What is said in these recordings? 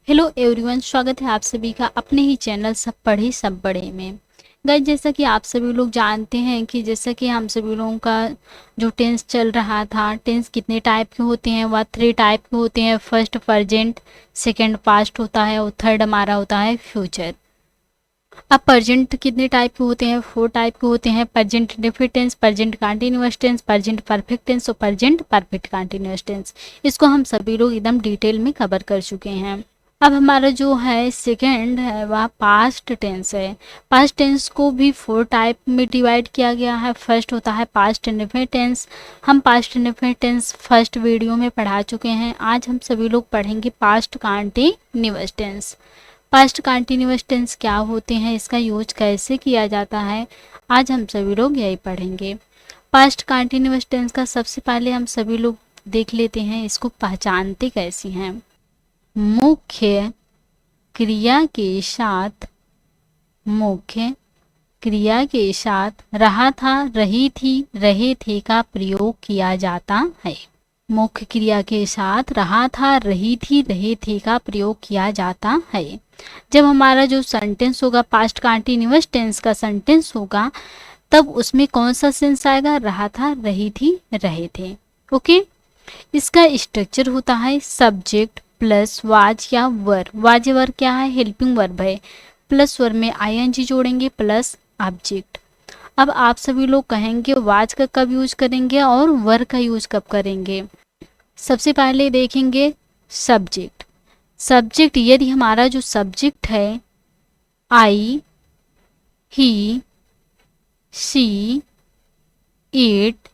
Hello everyone, स्वागत है आप सभी का अपने ही चैनल सब पढ़े सब बड़े में। गाइस, जैसा कि आप सभी लोग जानते हैं कि जैसा कि हम सभी लोगों का जो टेंस चल रहा था, टेंस कितने टाइप के होते हैं, वह 3 टाइप के होते हैं। फर्स्ट प्रेजेंट, सेकंड पास्ट होता है और थर्ड हमारा होता है फ्यूचर। अब प्रेजेंट कितने टाइप के होते हैं? 4 टाइप के होते हैं। Present indefinite tense, present continuous tense, present perfect tense और प्रेजेंट परफेक्ट कंटीन्यूअस टेंस। इसको हम सभी लोग एकदम डिटेल में कवर कर चुके हैं। अब हमारा जो है सेकंड है वह पास्ट टेंस है। पास्ट टेंस को भी 4 टाइप में डिवाइड किया गया है। फर्स्ट होता है पास्ट इंडेफिनिट टेंस। हम past indefinite tense first video में पढ़ा चुके हैं। आज हम सभी लोग पढ़ेंगे past continuous tense. Past continuous tense क्या होते हैं, इसका यूज कैसे किया जाता है, आज हम सभी लोग यही पढ़ेंगे। पास्ट कंटीन्यूअस टेंस का सबसे पहले हम सभी लोग देख लेते हैं इसको पहचानते कैसी हैं। मुख्य क्रिया के साथ, मुख्य क्रिया के साथ रहा था, रही थी, रहे थे का प्रयोग किया जाता है। मुख्य क्रिया के साथ रहा था, रही थी, रहे थे का प्रयोग किया जाता है। जब हमारा जो सेंटेंस होगा पास्ट कंटीन्यूअस टेंस का सेंटेंस होगा, तब उसमें कौन सा सेंस आएगा? रहा था, रही थी, रहे थे। ओके। इसका स्ट्रक्चर होता है सब्जेक्ट प्लस वाज या वर। वाज या वर क्या है? हेल्पिंग वर्ब है। प्लस वर में आईएनजी जोड़ेंगे प्लस ऑब्जेक्ट। अब आप सभी लोग कहेंगे वाज का कब यूज करेंगे और वर का यूज कब करेंगे? सबसे पहले देखेंगे सब्जेक्ट। सब्जेक्ट यदि हमारा जो सब्जेक्ट है आई, ही, सी, इट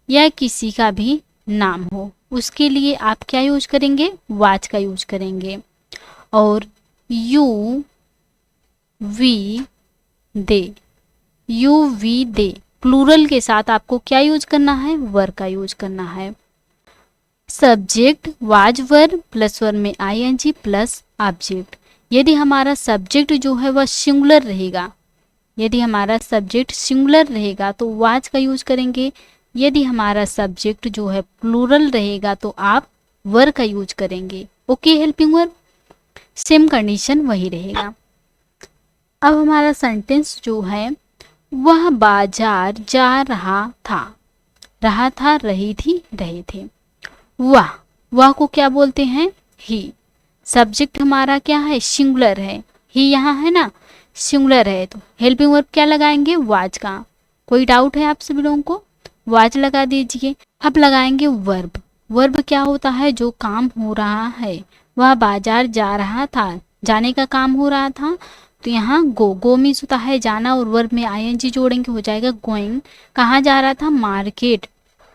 या किसी का भी नाम हो, उसके लिए आप क्या यूज करेंगे? वाज का यूज करेंगे। और you, we, they, you, we, they plural के साथ आपको क्या यूज करना है? वर का यूज करना है। सब्जेक्ट वाज वर्ब प्लस वर में आईएनजी प्लस ऑब्जेक्ट। यदि हमारा सब्जेक्ट जो है वह सिंगुलर रहेगा, यदि हमारा सब्जेक्ट सिंगुलर रहेगा तो वाज का यूज करेंगे। यदि हमारा सब्जेक्ट जो है प्लूरल रहेगा तो आप वर का यूज करेंगे। Okay, helping verb same condition वही रहेगा। अब हमारा सेंटेंस जो है वह बाजार जा रहा था, रही थी, रहे थे। वह, वह को क्या बोलते हैं? ही। सब्जेक्ट हमारा क्या है? सिंगुलर है। ही यहाँ है ना, सिंगुलर है, तो हेल्पिंग वर्ब क्या लगाएंगे? वाज का। कोई डाउट है आप सभी लोगों को? वाज लगा दीजिए। अब लगाएंगे वर्ब। वर्ब क्या होता है? जो काम हो रहा है। वह बाजार जा रहा था, जाने का काम हो रहा था, तो यहाँ गो मीन्स होता है जाना और वर्ब में आईएनजी जोड़ेंगे, हो जाएगा गोइंग। कहाँ जा रहा था? Market,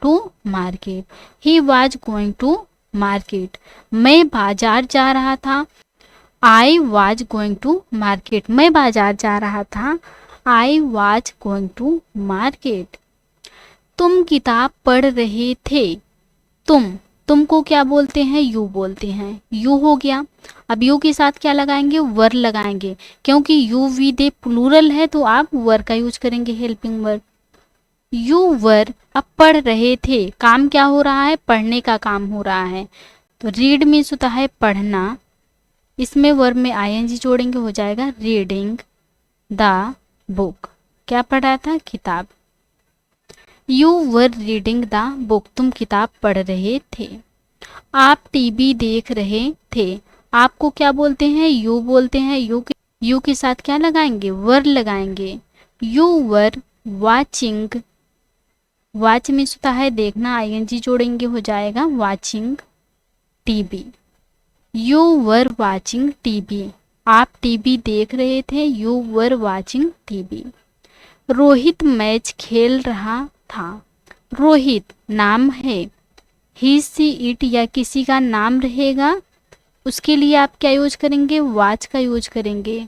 to market. He was going to market. मैं बाजार जा रहा था, I was going to market. मैं बाजार जा रहा था, I was going to market. तुम किताब पढ़ रहे थे। तुमको क्या बोलते हैं? यू बोलते हैं। यू हो गया। अब यू के साथ क्या लगाएंगे? वर लगाएंगे, क्योंकि यू वी दे प्लूरल है तो आप वर का यूज करेंगे, हेल्पिंग वर्ब। यू वर, अब पढ़ रहे थे, काम क्या हो रहा है? पढ़ने का काम हो रहा है, तो रीड मीन्स होता है पढ़ना। इसमें वर्ब में आईएनजी जोड़ेंगे, हो जाएगा रीडिंग द बुक। क्या पढ़ रहा था? किताब। You were reading the book, तुम किताब पढ़ रहे थे। आप टीवी देख रहे थे। आपको क्या बोलते हैं? यू बोलते हैं। यू के साथ क्या लगाएंगे? वर लगाएंगे। You were watching, watch means होता है देखना, आईएनजी जोड़ेंगे, हो जाएगा watching TV. You were watching TV, आप टीवी देख रहे थे। You were watching TV. Rohit match खेल रहा था। रोहित नाम है। ही, सी, इट या किसी का नाम रहेगा, उसके लिए आप क्या यूज करेंगे? वाच का यूज करेंगे।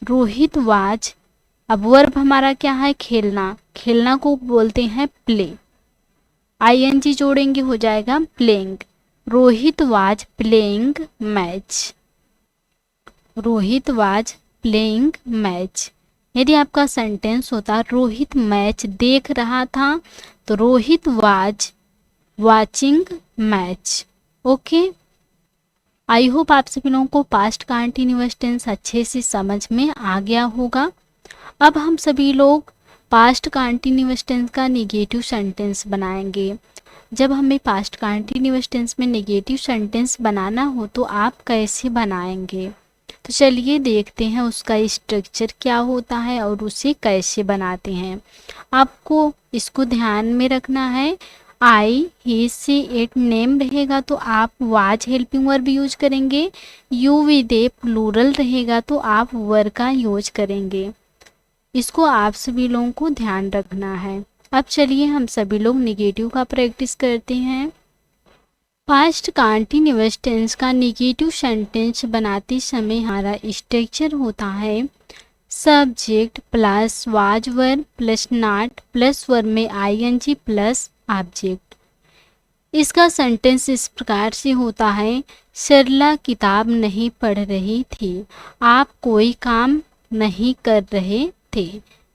रोहित वाच। अब वर्ब हमारा क्या है? खेलना। खेलना को बोलते हैं प्ले, आईएनजी जोड़ेंगे, हो जाएगा playing. Rohit was playing match. Rohit was playing match. यदि आपका सेंटेंस होता रोहित मैच देख रहा था, तो Rohit was watching match. Okay. I hope आप सभी लोगों को पास्ट कंटिन्यूअस टेंस अच्छे से समझ में आ गया होगा। अब हम सभी लोग पास्ट कंटिन्यूअस टेंस का नेगेटिव सेंटेंस बनाएंगे। जब हमें पास्ट कंटिन्यूअस टेंस में नेगेटिव सेंटेंस बनाना हो तो आप कैसे बनाएंगे, तो चलिए देखते हैं उसका स्ट्रक्चर क्या होता है और उसे कैसे बनाते हैं। आपको इसको ध्यान में रखना है। आई ही सी इट नेम रहेगा तो आप वाज हेल्पिंग वर्ब यूज करेंगे। यू वी दे प्लूरल रहेगा तो आप वर का यूज करेंगे। इसको आप सभी लोगों को ध्यान रखना है। अब चलिए हम सभी लोग नेगेटिव का प्रैक्टिस करते हैं। पास्ट कंटिन्यूअस टेंस का नेगेटिव सेंटेंस बनाते समय हमारा स्ट्रक्चर होता है subject plus was verb plus not plus verb में आईएनजी प्लस ऑब्जेक्ट। इसका सेंटेंस इस प्रकार से होता है, सरला किताब नहीं पढ़ रही थी, आप कोई काम नहीं कर रहे थे।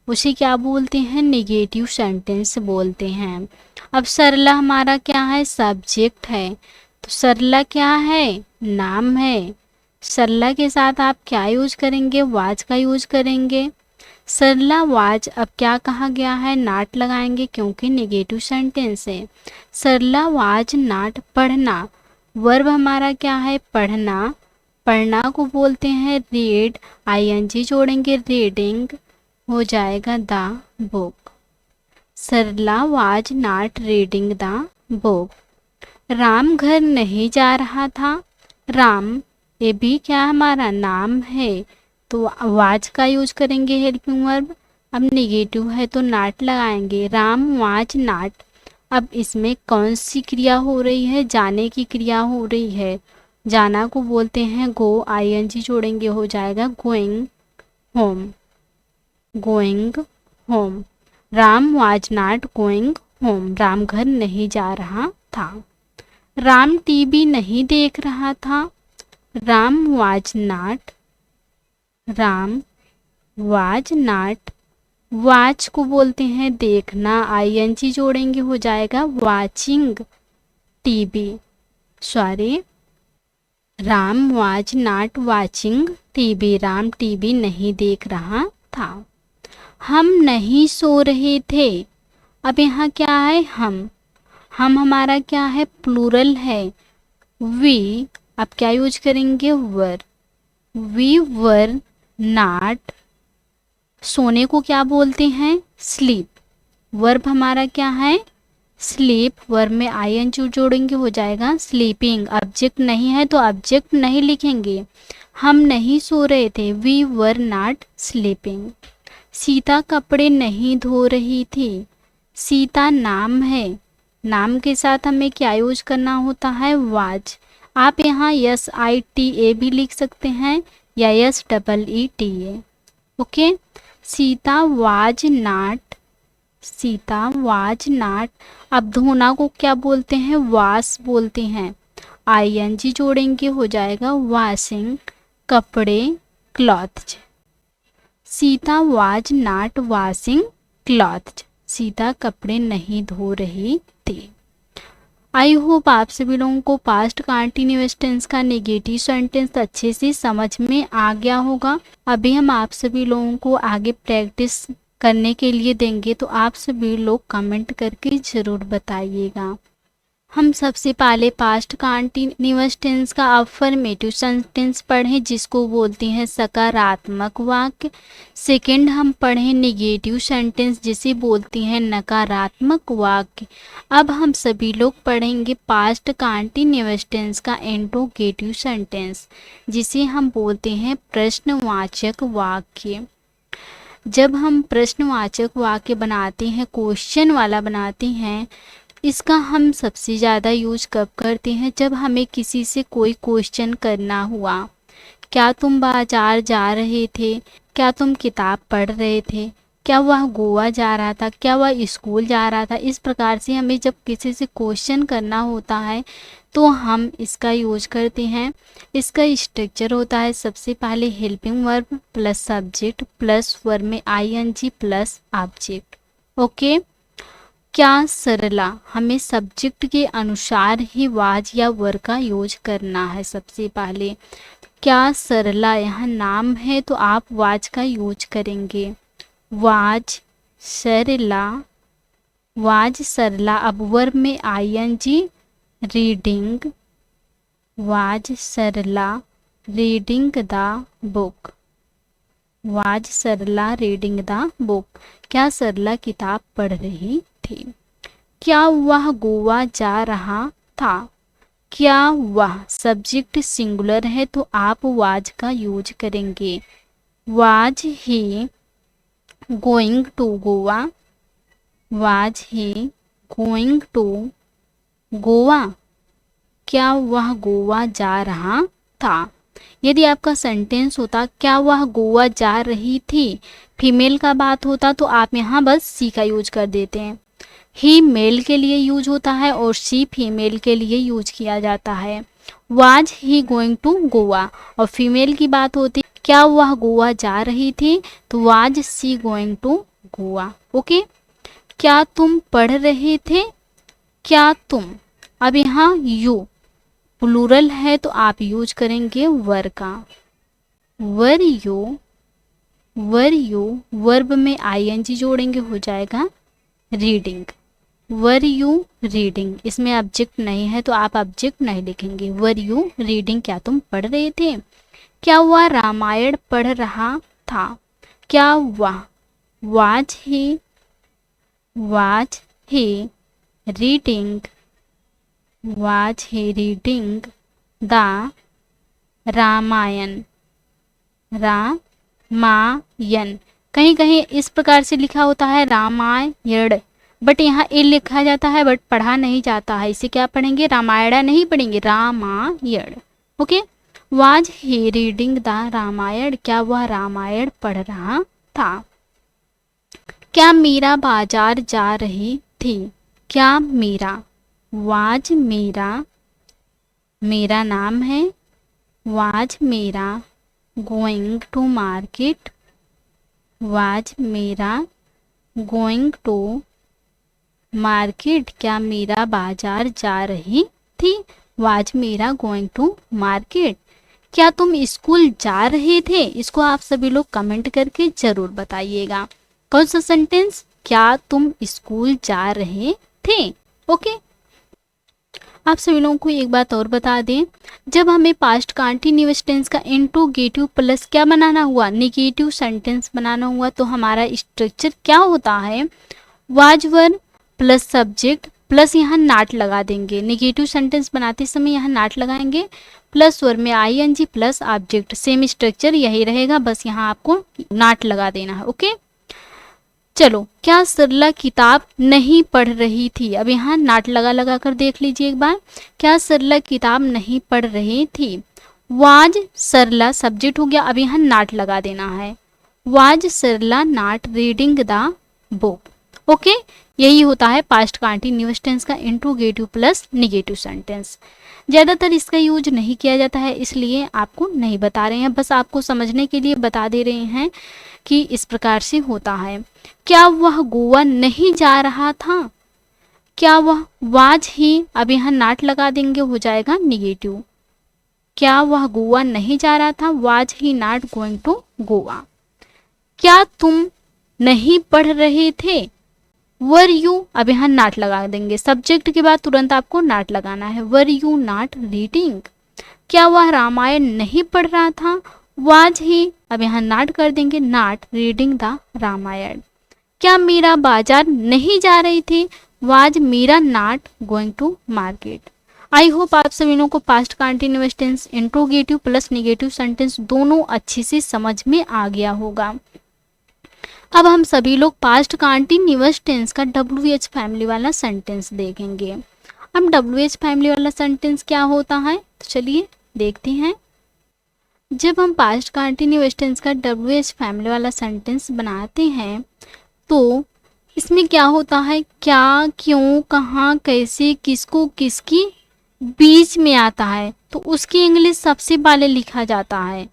उसे क्या बोलते हैं, नेगेटिव सेंटेंस बोलते हैं। अब सरला हमारा क्या है, सब्जेक्ट है, तो सरला क्या है, नाम है। सरला के साथ आप क्या यूज करेंगे, वाज का यूज करेंगे। सरला वाज अब क्या कहा गया है, नाट लगाएंगे क्योंकि नेगेटिव सेंटेंस है। सरला वाज नाट पढ़ना, वर्ब हमारा क्या है, पढ़ना। पढ़ना को बोलते हैं रीड, आईएनजी जोड़ेंगे रीडिंग, हो जाएगा the book. Sarla was not reading the book. Ram घर नहीं जा रहा था, राम ये भी क्या हमारा नाम है, तो वाज का यूज करेंगे हेल्पिंग वर्ब। अब नेगेटिव है तो नाट लगाएंगे, राम वाज नाट। अब इसमें कौन सी क्रिया हो रही है, जाने की क्रिया हो रही है। जाना को बोलते हैं गो, आईएनजी जोड़ेंगे, हो जाएगा going home, going home. Ram was not going home, Ram घर नहीं जा रहा था। राम टीवी नहीं देख रहा था, Ram was not, Ram was not. Watch को बोलते हैं देखना, आईएनजी जोड़ेंगे, हो जाएगा watching TV, sorry, Ram was not watching TV, Ram TV नहीं देख रहा था। हम नहीं सो रहे थे, अब यहाँ क्या है, हम हमारा क्या है, प्लूरल है। वी अब क्या यूज करेंगे, वर। वी वर नॉट, सोने को क्या बोलते हैं, स्लीप। वर्ब हमारा क्या है, स्लीप, वर्ब में आईएनजी जोड़ेंगे, हो जाएगा स्लीपिंग। ऑब्जेक्ट नहीं है तो ऑब्जेक्ट नहीं लिखेंगे। हम नहीं सो रहे थे, we were not sleeping. Sita कपड़े नहीं धो रही थी, सीता नाम है, नाम के साथ हमें क्या यूज करना होता है, वाज। आप यहाँ SITA भी लिख सकते हैं या SEETA, okay. Sita was not, Sita was not. अब धोना को क्या बोलते हैं, वाश बोलते हैं, आईएनजी जोड़ेंगे, हो जाएगा वॉशिंग कपड़े, cloth. Sita was not washing cloth, Sita कपड़े नहीं धो रही थी। आई होप आप सभी लोगों को पास्ट कंटिन्यूअस टेंस का नेगेटिव सेंटेंस अच्छे से समझ में आ गया होगा। अभी हम आप सभी लोगों को आगे प्रैक्टिस करने के लिए देंगे, तो आप सभी लोग कमेंट करके ज़रूर बताइएगा। हम सबसे पहले पास्ट कंटिन्यूअस टेंस का अफर्मेटिव सेंटेंस पढ़ें जिसको बोलते हैं सकारात्मक वाक्य। सेकंड हम पढ़ें नेगेटिव सेंटेंस जिसे बोलते हैं नकारात्मक वाक्य। अब हम सभी लोग पढ़ेंगे पास्ट कंटिन्यूअस टेंस का इंट्रोगेटिव सेंटेंस जिसे हम बोलते हैं प्रश्नवाचक वाक्य। जब हम प्रश्नवाचक वाक्य बनाते हैं, क्वेश्चन वाला बनाते हैं, इसका हम सबसे ज़्यादा यूज कब करते हैं, जब हमें किसी से कोई क्वेश्चन करना हुआ। क्या तुम बाजार जा रहे थे, क्या तुम किताब पढ़ रहे थे, क्या वह गोवा जा रहा था, क्या वह स्कूल जा रहा था। इस प्रकार से हमें जब किसी से क्वेश्चन करना होता है तो हम इसका यूज करते हैं। इसका स्ट्रक्चर होता है सबसे पहले helping verb plus subject plus verb में आईएनजी प्लस ऑब्जेक्ट, ओके। क्या सरला, हमें सब्जेक्ट के अनुसार ही वाज या वर का यूज करना है। सबसे पहले क्या सरला यहाँ नाम है तो आप वाज का यूज करेंगे। Was Sarla, was Sarla. अब वर्ब में ING, reading, was Sarla reading the book, was Sarla reading the book. क्या सरला किताब पढ़ रही थी। क्या वह गोवा जा रहा था। क्या वह सब्जेक्ट सिंगुलर है तो आप वाज का यूज करेंगे। Was he going to Goa, was he going to Goa. क्या वह गोवा जा रहा था। यदि आपका सेंटेंस होता क्या वह गोवा जा रही थी, फीमेल का बात होता तो आप यहाँ बस सी का यूज कर देते हैं। ही मेल के लिए यूज होता है और सी फीमेल के लिए यूज किया जाता है। Was he going to Goa और फीमेल की बात होती क्या वह गोवा जा रही थी तो was she going to Goa. Okay. क्या तुम पढ़ रहे थे। क्या तुम, अब यहाँ यू प्लूरल है तो आप यूज करेंगे वर का। Were you, were you, verb में आईएनजी जोड़ेंगे हो जाएगा रीडिंग। वर यू रीडिंग, इसमें ऑब्जेक्ट नहीं है तो आप ऑब्जेक्ट नहीं लिखेंगे। वर यू रीडिंग, क्या तुम पढ़ रहे थे। क्या वह रामायण पढ़ रहा था। क्या वह, was he, was he reading, was he reading the Ramayana, Ramayana. कहीं कहीं इस प्रकार से लिखा होता है रामायण, बट यहाँ ए लिखा जाता है बट पढ़ा नहीं जाता है। इसे क्या पढ़ेंगे, रामायण नहीं पढ़ेंगे, Ramayana. Okay. Was he reading the Ramayana, क्या वह रामायण पढ़ रहा था। क्या मीरा बाजार जा रही थी। क्या मीरा, वाज मीरा, मेरा नाम है, was Meera going to market, was Meera going to market. क्या मीरा बाजार जा रही थी। Was Meera going to market. क्या तुम स्कूल जा रहे थे। इसको आप सभी लोग कमेंट करके जरूर बताइएगा। कौन सा सेंटेंस, क्या तुम स्कूल जा रहे थे। ओके। आप सभी लोगों को एक बात और बता दें, जब हमें पास्ट कंटीन्यूअस टेंस का इंट्रोगेटिव प्लस क्या बनाना हुआ, नेगेटिव सेंटेंस बनाना हुआ, तो हमारा स्ट्रक्चर क्या होता है, was verb plus subject plus यहाँ नाट लगा देंगे। नेगेटिव सेंटेंस बनाते समय यहाँ नाट लगाएंगे, प्लस वर्ब में ING plus object. Same structure यही रहेगा, बस यहाँ आपको नाट लगा देना है। ओके। चलो, क्या सरला किताब नहीं पढ़ रही थी। अब यहाँ नाट लगा कर देख लीजिए एक बार। क्या सरला किताब नहीं पढ़ रही थी। वाज सरला सब्जेक्ट हो गया, अब यहाँ नाट लगा देना है। Was Sarla not reading the book. Okay. यही होता है पास्ट कंटीन्यूअस टेंस का इंट्रोगेटिव प्लस नेगेटिव सेंटेंस। ज़्यादातर इसका यूज नहीं किया जाता है, इसलिए आपको नहीं बता रहे हैं, बस आपको समझने के लिए बता दे रहे हैं कि इस प्रकार से होता है। क्या वह गोवा नहीं जा रहा था। क्या वह, वाज ही, अब यहाँ नाट लगा देंगे हो जाएगा निगेटिव। क्या वह गोवा नहीं जा रहा था, was he not going to Goa. क्या तुम नहीं पढ़ रहे थे, वर यू, अब यहाँ नाट लगा देंगे, सब्जेक्ट के बाद तुरंत आपको नाट लगाना है, वर यू नॉट रीडिंग। क्या वह रामायण नहीं पढ़ रहा था, वाज ही, अब यहाँ नाट कर देंगे, नॉट रीडिंग द रामायण। क्या मीरा बाजार नहीं जा रही थी, was Meera not going to market. I hope आप सभी लोगों को past continuous tense, interrogative plus negative sentence दोनों अच्छे से समझ में आ गया होगा। अब हम सभी लोग पास्ट कंटिन्यूअस टेंस का WH फैमिली वाला सेंटेंस देखेंगे। अब WH फैमिली वाला सेंटेंस क्या होता है, तो चलिए देखते हैं। जब हम पास्ट कंटिन्यूअस टेंस का WH फैमिली वाला सेंटेंस बनाते हैं तो इसमें क्या होता है, क्या, क्यों, कहाँ, कैसे, किसको, किसकी बीच में आता है तो उसकी इंग्लिश सबसे पहले लिखा जाता है।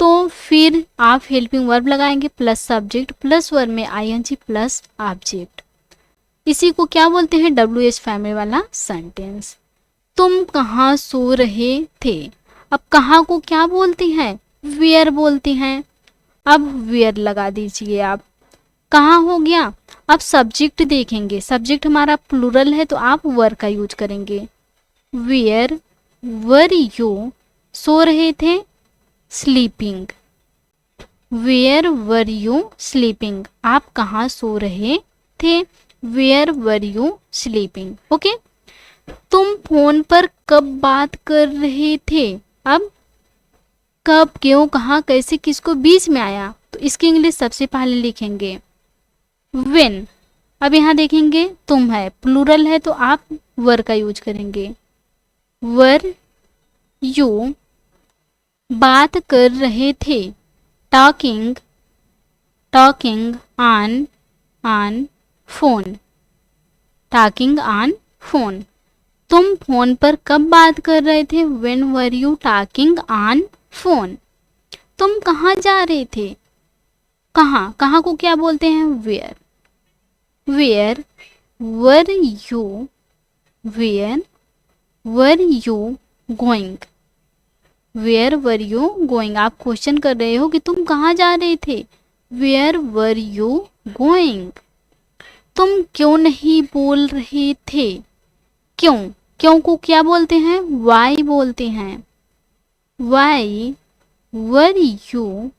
तो फिर आप हेल्पिंग वर्ब लगाएंगे प्लस सब्जेक्ट प्लस वर्ब में ING प्लस ऑब्जेक्ट। इसी को क्या बोलते हैं, WH फैमिली वाला सेंटेंस। तुम कहाँ सो रहे थे, अब कहाँ को क्या बोलती हैं, वेयर बोलती हैं। अब वेयर लगा दीजिए आप, कहाँ हो गया। अब सब्जेक्ट देखेंगे, सब्जेक्ट हमारा प्लूरल है तो आप वर का यूज करेंगे। वेयर वर यू, सो रहे थे, sleeping. Where were you sleeping, आप कहाँ सो रहे थे, where were you sleeping. Okay, तुम फोन पर कब बात कर रहे थे, अब कब, क्यों, कहाँ, कैसे, किसको बीच में आया, तो इसकी इंग्लिश सबसे पहले लिखेंगे व्हेन। अब यहाँ देखेंगे तुम है, प्लूरल है तो आप वर का यूज करेंगे। वर यू बात कर रहे थे, talking talking on phone, talking on phone. तुम फोन पर कब बात कर रहे थे, when were you talking on phone. तुम कहाँ जा रहे थे, कहाँ, कहाँ को क्या बोलते हैं, where. Where were you, where were you going, where were you going. आप क्वेश्चन कर रहे हो कि तुम कहाँ जा रहे थे, वेयर वर यू गोइंग। तुम क्यों नहीं बोल रहे थे, क्यों, क्यों को क्या बोलते हैं, वाई बोलते हैं। Why were you,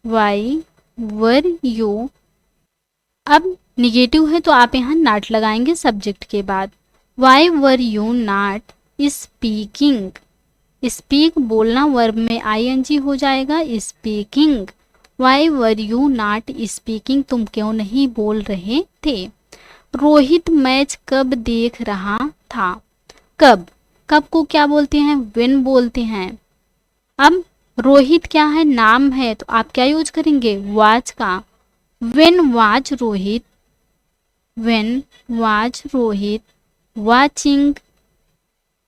why were you. अब निगेटिव है तो आप यहाँ नॉट लगाएंगे सब्जेक्ट के बाद। Why were you not speaking, speak बोलना, वर्ब में आईएनजी हो जाएगा, speaking. Why were you not speaking, तुम क्यों नहीं बोल रहे थे। रोहित मैच कब देख रहा था, कब, कब को क्या बोलते हैं, व्हेन बोलते हैं। अब रोहित क्या है, नाम है तो आप क्या यूज करेंगे, वाच का। When watch Rohit, when watch Rohit watching,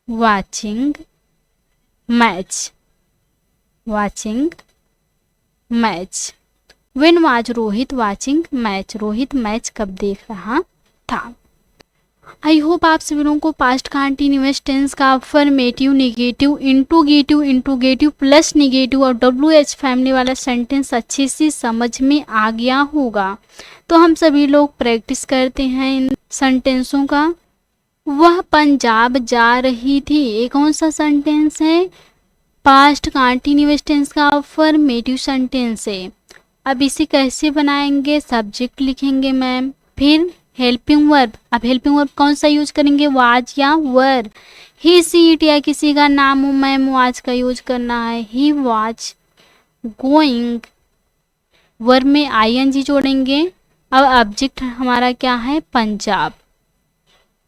watching match, watching match. When watch Rohit watching match, Rohit match कब देख रहा था। आई होप आप सभी लोगों को पास्ट कंटीन्यूअस टेंस का affirmative, negative, interrogative plus negative और WH फैमिली वाला सेंटेंस अच्छे से समझ में आ गया होगा। तो हम सभी लोग प्रैक्टिस करते हैं इन सेंटेंसों का। वह पंजाब जा रही थी, ये कौन सा सेंटेंस है, पास्ट कंटीन्यूअस टेंस का अफर्मेटिव सेंटेंस है। अब इसे कैसे बनाएंगे, सब्जेक्ट लिखेंगे मैम, फिर हेल्पिंग वर्ब। अब हेल्पिंग वर्ब कौन सा यूज करेंगे, वाज या वर। ही सी इट या किसी का नाम हो मैम, वाज का यूज करना है। ही वाज गोइंग, वर्ब में आईएनजी जोड़ेंगे। अब ऑब्जेक्ट हमारा क्या है, पंजाब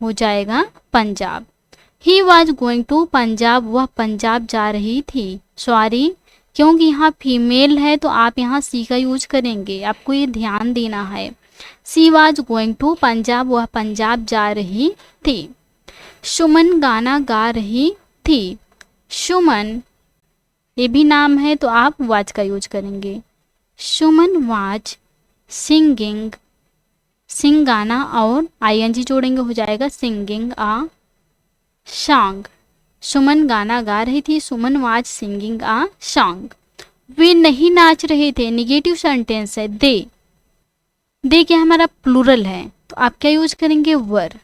हो जाएगा, Punjab. He was going to Punjab, वह पंजाब जा रही थी। सॉरी, क्योंकि यहाँ फीमेल है तो आप यहाँ सी का यूज करेंगे, आपको ये ध्यान देना है। सी वॉज गोइंग टू पंजाब, वह पंजाब जा रही थी। सुमन गाना गा रही थी। सुमन ये भी नाम है तो आप वाज का यूज करेंगे। सुमन वाज सिंगिंग, सिंग गाना और आईएनजी जोड़ेंगे हो जाएगा सिंगिंग आ सॉन्ग। सुमन गाना गा रही थी, सुमन वाज सिंगिंग आ सॉन्ग। वे नहीं नाच रहे थे, निगेटिव सेंटेंस है। दे क्या हमारा प्लूरल है तो आप क्या यूज करेंगे, वर।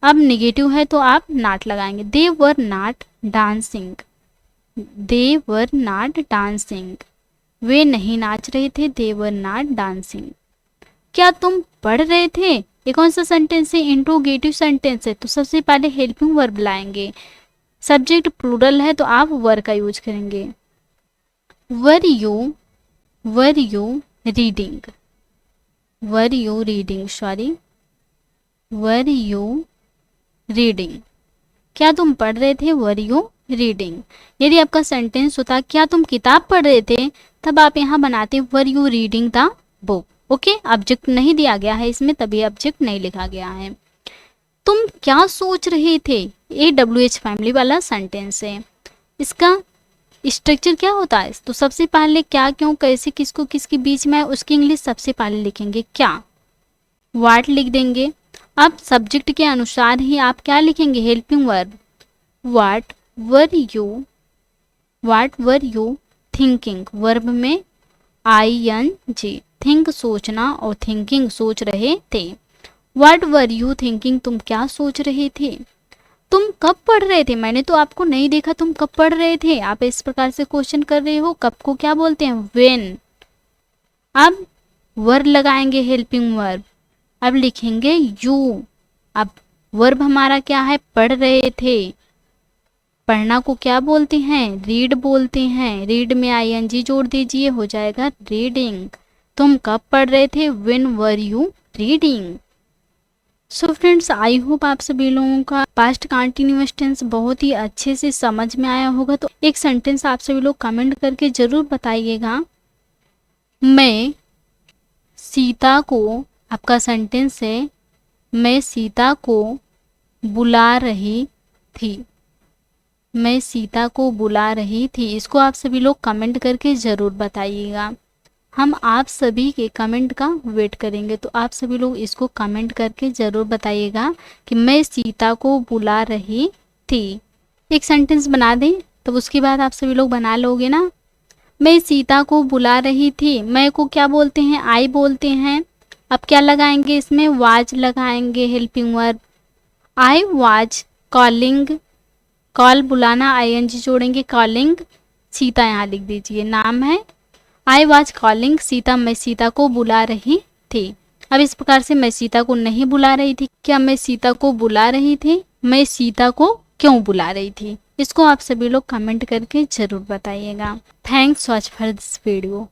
अब निगेटिव है तो आप नॉट लगाएंगे। They were not dancing, they were not dancing. वे नहीं नाच रहे थे, दे वर नॉट डांसिंग। क्या तुम पढ़ रहे थे, ये कौन सा सेंटेंस है, इंट्रोगेटिव सेंटेंस है तो सबसे पहले हेल्पिंग वर्ब लाएंगे। सब्जेक्ट प्लूरल है तो आप वर का यूज करेंगे। Were you reading, were you reading, sorry were you reading. क्या तुम पढ़ रहे थे, वर यू रीडिंग। यदि आपका सेंटेंस होता क्या तुम किताब पढ़ रहे थे, तब आप यहाँ बनाते were you reading the book. Okay, object नहीं दिया गया है इसमें, तभी ऑब्जेक्ट नहीं लिखा गया है। तुम क्या सोच रहे थे, ये WH फैमिली वाला सेंटेंस है। इसका स्ट्रक्चर क्या होता है, तो सबसे पहले क्या, क्यों, कैसे, किसको, किसके बीच में है, उसकी इंग्लिश सबसे पहले लिखेंगे क्या, व्हाट लिख देंगे। अब सब्जेक्ट के अनुसार ही आप क्या लिखेंगे, helping verb. What were you thinking, verb में ING, थिंक सोचना और थिंकिंग सोच रहे थे। व्हाट वर यू थिंकिंग, तुम क्या सोच रहे थे। तुम कब पढ़ रहे थे, मैंने तो आपको नहीं देखा, तुम कब पढ़ रहे थे। आप इस प्रकार से क्वेश्चन कर रहे हो। कब को क्या बोलते हैं, व्हेन। अब वर्ब लगाएंगे हेल्पिंग वर्ब, अब लिखेंगे यू। अब वर्ब हमारा क्या है, पढ़ रहे थे। पढ़ना को क्या बोलते हैं, रीड बोलते हैं। रीड में ING जोड़ दीजिए, हो जाएगा रीडिंग। तुम कब पढ़ रहे थे, when were you reading. So friends, I hope आप सभी लोगों का पास्ट कंटिन्यूअस टेंस बहुत ही अच्छे से समझ में आया होगा। तो एक सेंटेंस आप सभी लोग कमेंट करके जरूर बताइएगा। मैं सीता को, आपका सेंटेंस है, मैं सीता को बुला रही थी। मैं सीता को बुला रही थी, इसको आप सभी लोग कमेंट करके ज़रूर बताइएगा। हम आप सभी के कमेंट का वेट करेंगे। तो आप सभी लोग इसको कमेंट करके ज़रूर बताइएगा कि मैं सीता को बुला रही थी। एक सेंटेंस बना दें, तब उसके बाद आप सभी लोग बना लोगे ना। मैं सीता को बुला रही थी, मैं को क्या बोलते हैं, आई बोलते हैं। अब क्या लगाएंगे इसमें, वाज लगाएंगे helping verb. I was calling, call बुलाना ING जोड़ेंगे, कॉलिंग सीता, यहाँ लिख दीजिए, नाम है। आई वाज कॉलिंग सीता, मैं सीता को बुला रही थी। अब इस प्रकार से मैं सीता को नहीं बुला रही थी, क्या मैं सीता को बुला रही थी, मैं सीता को क्यों बुला रही थी। इसको आप सभी लोग कमेंट करके जरूर बताइएगा। Thanks watch for this video.